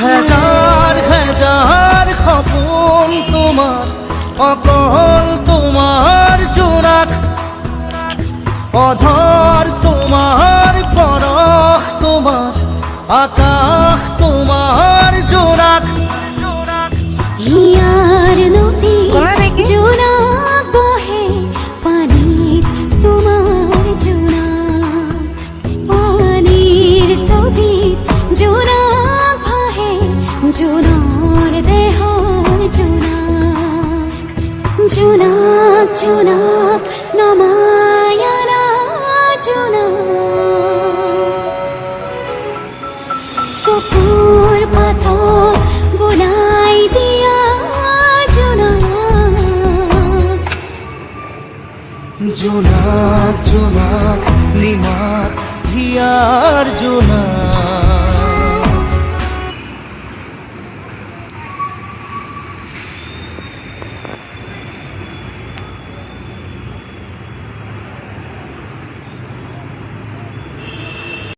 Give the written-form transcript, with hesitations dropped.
হেজাৰ হেজাৰ সপোন তোমাৰ, অকল তোমাৰ জোনাক, অধৰ তোমাৰ, পৰশ তোমাৰ, আকাশ তোমাৰ জোনাক। হিয়াৰ নদী জোনাক বহে, পানীত তোমাৰ জোনাক, পানীৰ ছবিত জোনাক ভাহে, জোনৰ দেহৰ জোনাক, জোনাক জোনাক নমায়না জোনাক, চকুৰ পাতত বুলাই দিয়া জোনাক। জোনাক জোনাক নিমাত হিয়াৰ জোনাক।